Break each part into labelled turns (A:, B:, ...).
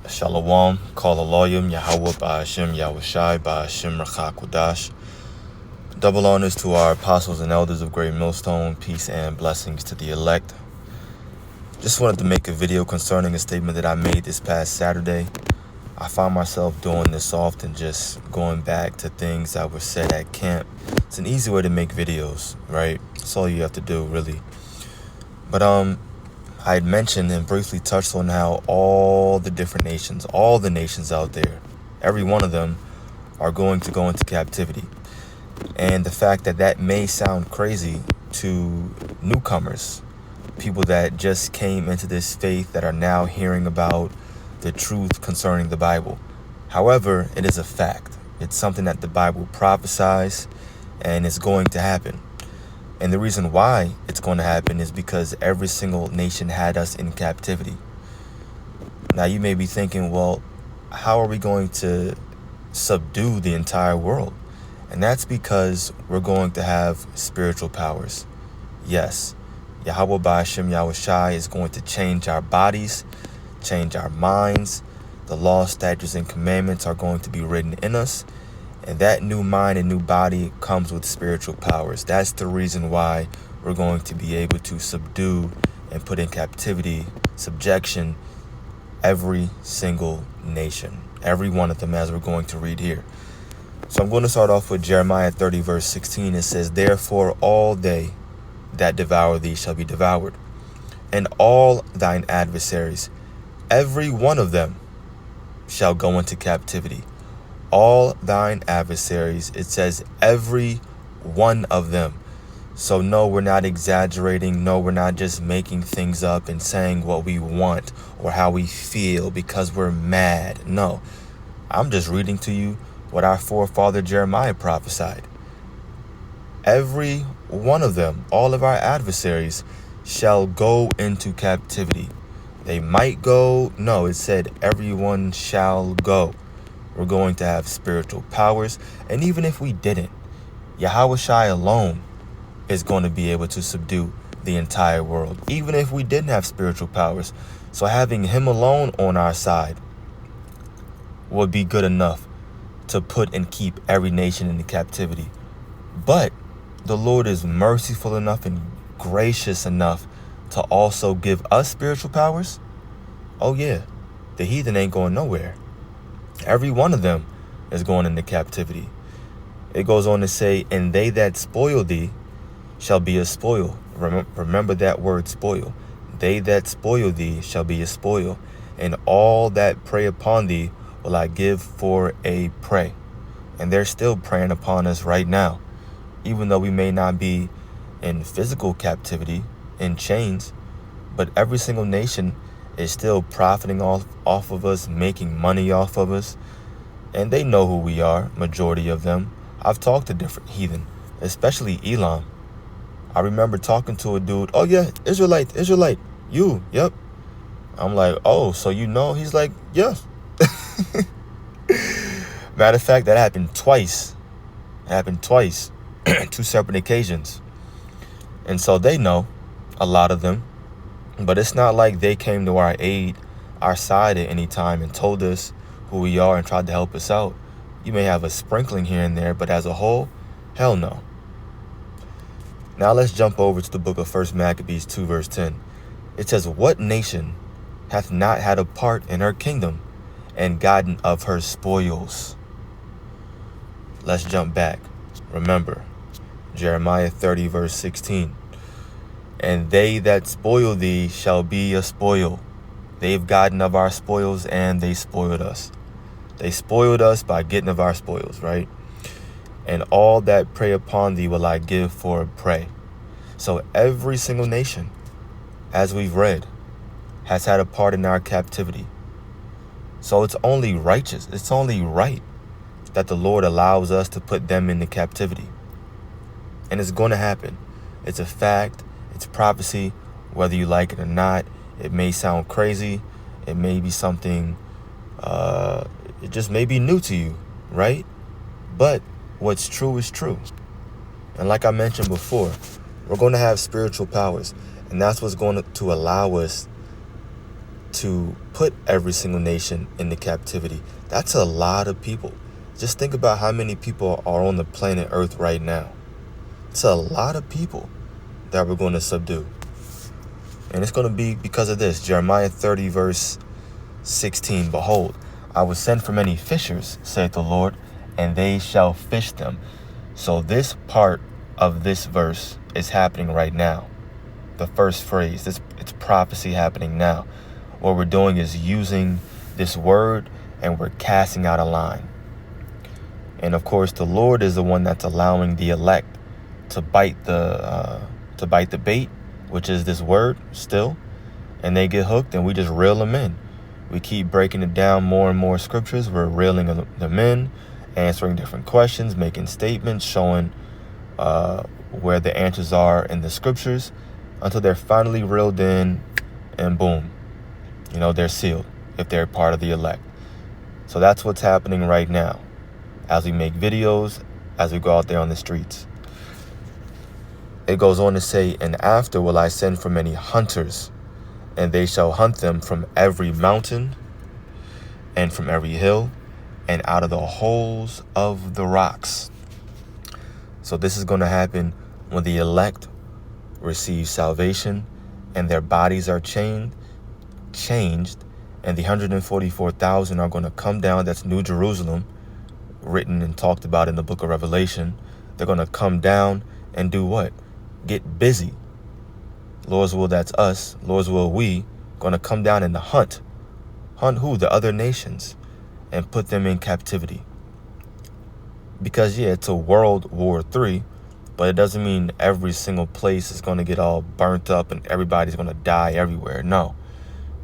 A: Shalom, call Aloyim, Yahweh Ba'ashem, Yahushai Ba'ashem Rachakodash. Double honors to our apostles and elders of Great Millstone, peace and blessings to the elect. Just wanted to make a video concerning a statement that I made this past Saturday. I find myself doing this often, just going back to things that were said at camp. It's an easy way to make videos, right? That's all you have to do, really. But I had mentioned and briefly touched on how all the different nations, all the nations out there, every one of them are going to go into captivity. And the fact that that may sound crazy to newcomers, people that just came into this faith that are now hearing about the truth concerning the Bible. However, it is a fact. It's something that the Bible prophesies, and it's going to happen. And the reason why it's going to happen is because every single nation had us in captivity. Now you may be thinking, well, how are we going to subdue the entire world? And that's because we're going to have spiritual powers. Yes, Yahweh Ba'ashem Yahushai is going to change our bodies, change our minds. The laws, statutes, and commandments are going to be written in us. And that new mind and new body comes with spiritual powers. That's the reason why we're going to be able to subdue and put in captivity, subjection, every single nation. Every one of them, as we're going to read here. So I'm going to start off with Jeremiah 30, verse 16. It says, "Therefore all they that devour thee shall be devoured, and all thine adversaries, every one of them, shall go into captivity." All thine adversaries, it says every one of them. So no, we're not exaggerating. No, we're not just making things up and saying what we want or how we feel because we're mad. No, I'm just reading to you what our forefather Jeremiah prophesied. Every one of them, all of our adversaries, shall go into captivity. They might go. No, it said everyone shall go. We're going to have spiritual powers. And even if we didn't, Yahushai alone is going to be able to subdue the entire world. Even if we didn't have spiritual powers. So having him alone on our side would be good enough to put and keep every nation in captivity. But the Lord is merciful enough and gracious enough to also give us spiritual powers. Oh yeah, the heathen ain't going nowhere. Every one of them is going into captivity. It goes on to say, "And they that spoil thee shall be a spoil." Remember that word, spoil. "They that spoil thee shall be a spoil, and all that prey upon thee will I give for a prey." And they're still preying upon us right now. Even though we may not be in physical captivity, in chains, but every single nation is still profiting off of us, making money off of us. And they know who we are, majority of them. I've talked to different heathen, especially Elam. I remember talking to a dude, "Oh yeah, Israelite, you, yep." I'm like, "Oh, so you know?" He's like, "Yeah." Matter of fact, that happened twice. Two separate occasions. And so they know, a lot of them. But it's not like they came to our aid, our side at any time and told us who we are and tried to help us out. You may have a sprinkling here and there, but as a whole, hell no. Now let's jump over to the book of 1 Maccabees 2, verse 10. It says, "What nation hath not had a part in her kingdom and gotten of her spoils?" Let's jump back. Remember, Jeremiah 30, verse 16. "And they that spoil thee shall be a spoil." They've gotten of our spoils and they spoiled us. They spoiled us by getting of our spoils, right? "And all that prey upon thee will I give for a prey." So every single nation, as we've read, has had a part in our captivity. So it's only righteous, it's only right that the Lord allows us to put them into captivity. And it's going to happen. It's a fact. It's prophecy, whether you like it or not. It may sound crazy. It may be something, it just may be new to you, right? But what's true is true. And like I mentioned before, we're going to have spiritual powers. And that's what's going to allow us to put every single nation into captivity. That's a lot of people. Just think about how many people are on the planet Earth right now. It's a lot of people that we're going to subdue. And it's going to be because of this. Jeremiah 30 verse 16. Behold, I will send for many fishers, saith the Lord, and they shall fish them. So this part of this verse is happening right now. The first phrase, it's prophecy happening now. What we're doing is using this word and we're casting out a line. And of course, the Lord is the one that's allowing the elect to bite the bait, which is this word still, and they get hooked, and we just reel them in. We keep breaking it down more and more scriptures. We're reeling them in, answering different questions, making statements, showing where the answers are in the scriptures, until they're finally reeled in, and boom, they're sealed if they're part of the elect. So that's what's happening right now as we make videos, as we go out there on the streets. It goes on to say, and after will I send for many hunters, and they shall hunt them from every mountain and from every hill and out of the holes of the rocks. So this is going to happen when the elect receive salvation and their bodies are changed, and the 144,000 are going to come down. That's New Jerusalem, written and talked about in the book of Revelation. They're going to come down and do what? Get busy. Lord's will, that's us. Lord's will, we going to come down and hunt. Hunt who? The other nations, and put them in captivity. Because, yeah, it's a World War III, but it doesn't mean every single place is going to get all burnt up and everybody's going to die everywhere. No.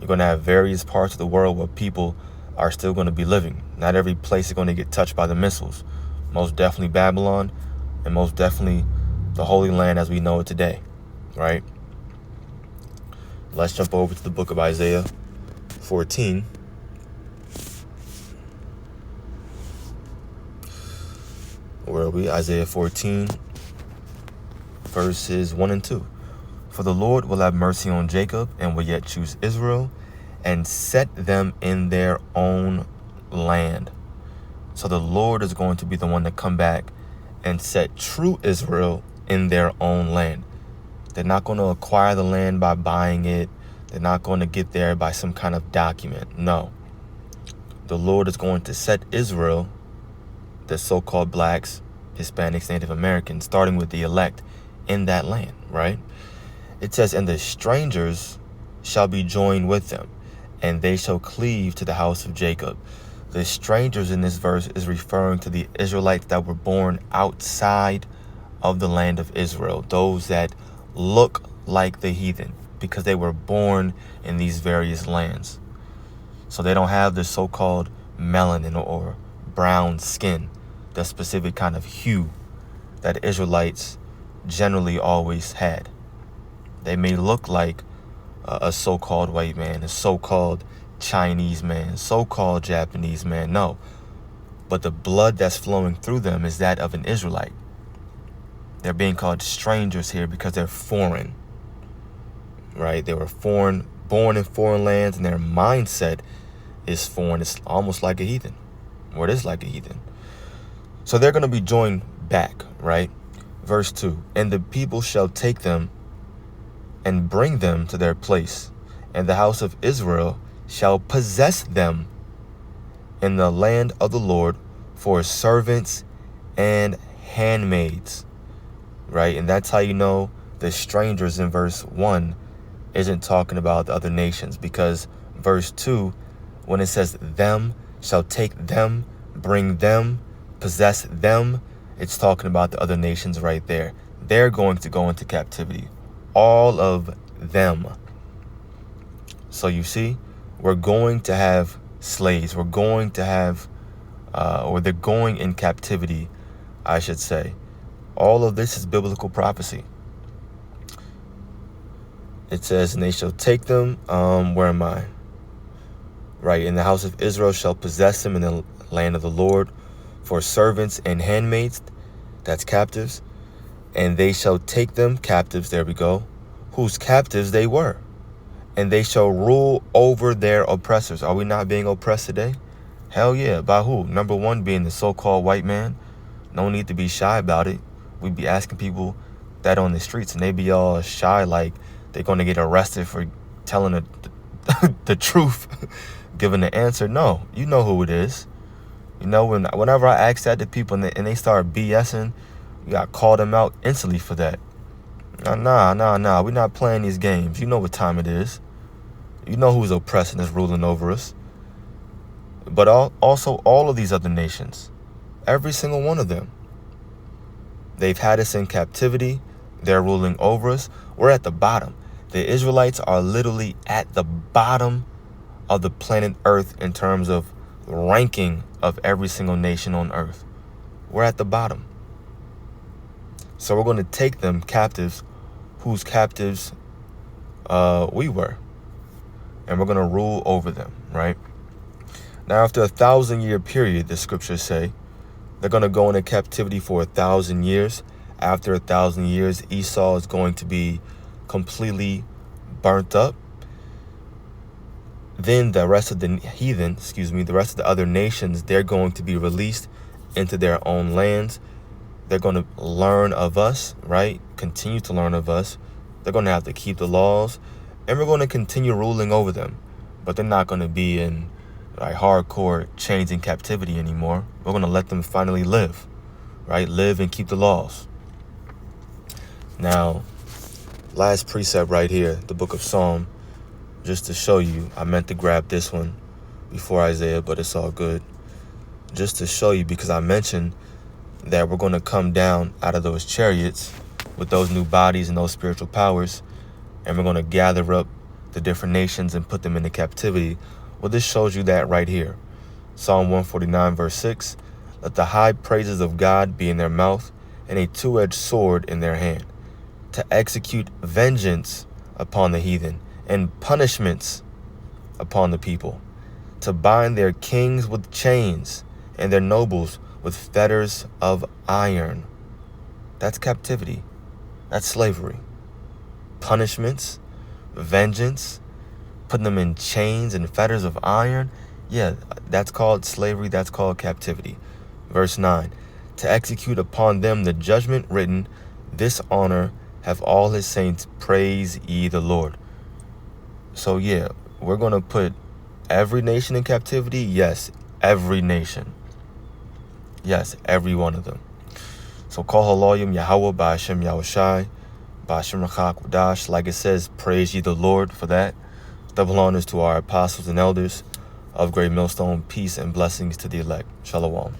A: You're going to have various parts of the world where people are still going to be living. Not every place is going to get touched by the missiles. Most definitely Babylon, and most definitely the Holy Land as we know it today, right? Let's jump over to the book of Isaiah 14. Where are we? Isaiah 14, verses 1 and 2. For the Lord will have mercy on Jacob and will yet choose Israel and set them in their own land. So the Lord is going to be the one to come back and set true Israel in their own land. They're not going to acquire the land by buying it. They're not going to get there by some kind of document. No. The Lord is going to set Israel, the so-called blacks, Hispanics, Native Americans, starting with the elect, in that land, right? It says, and the strangers shall be joined with them, and they shall cleave to the house of Jacob. The strangers in this verse is referring to the Israelites that were born outside of the land of Israel, those that look like the heathen because they were born in these various lands. So they don't have the so-called melanin or brown skin, the specific kind of hue that Israelites generally always had. They may look like a so-called white man, a so-called Chinese man, so-called Japanese man. No, but the blood that's flowing through them is that of an Israelite. They're being called strangers here because they're foreign, right? They were born in foreign lands, and their mindset is foreign. It's almost like a heathen, or it is like a heathen. So they're going to be joined back, right? Verse 2, and the people shall take them and bring them to their place, and the house of Israel shall possess them in the land of the Lord for servants and handmaids, right? And that's how you know the strangers in verse 1 isn't talking about the other nations, because verse 2, when it says them shall take them, bring them, possess them, it's talking about the other nations right there. They're going to go into captivity. All of them. So you see, we're going to have slaves. We're going to have, or they're going in captivity, I should say. All of this is biblical prophecy. It says, and they shall take them, where am I? Right, and the house of Israel shall possess them in the land of the Lord for servants and handmaids, that's captives, and they shall take them captives, there we go, whose captives they were, and they shall rule over their oppressors. Are we not being oppressed today? Hell yeah. By who? Number one, being the so-called white man. No need to be shy about it. We be asking people that on the streets, and they be all shy like they're going to get arrested for telling the truth, giving the answer. No, you know who it is. You know, whenever I ask that to people and they start BSing, you got to call them out instantly for that. Nah. We're not playing these games. You know what time it is. You know who's oppressing us, ruling over us. But also all of these other nations, every single one of them, they've had us in captivity. They're ruling over us. We're at the bottom. The Israelites are literally at the bottom of the planet Earth in terms of ranking of every single nation on Earth. We're at the bottom. So we're going to take them captives, whose captives we were. And we're going to rule over them, right? Now, after 1,000-year period, the scriptures say, they're going to go into captivity for 1,000 years. After 1,000 years, Esau is going to be completely burnt up. Then the rest of the heathen, the rest of the other nations, they're going to be released into their own lands. They're going to learn of us, right? Continue to learn of us. They're going to have to keep the laws, and we're going to continue ruling over them. But they're not going to be in like hardcore chains in captivity anymore. We're going to let them finally live, right? Live and keep the laws. Now, last precept right here, the book of Psalm, just to show you, I meant to grab this one before Isaiah, but it's all good. Just to show you, because I mentioned that we're going to come down out of those chariots with those new bodies and those spiritual powers, and we're going to gather up the different nations and put them into captivity. Well, this shows you that right here. Psalm 149, verse 6, let the high praises of God be in their mouth and a two-edged sword in their hand, to execute vengeance upon the heathen and punishments upon the people, to bind their kings with chains and their nobles with fetters of iron. That's captivity. That's slavery. Punishments, vengeance, putting them in chains and fetters of iron. Yeah, that's called slavery. That's called captivity. Verse 9, to execute upon them the judgment written, this honor have all his saints, praise ye the Lord. So yeah, we're going to put every nation in captivity. Yes, every nation. Yes, every one of them. So call Haloyim Yahweh Ba'ashem Yahushai Ba'ashem Rachak, like it says, praise ye the Lord for that. Double honors to our apostles and elders of Great Millstone. Peace and blessings to the elect. Shalom.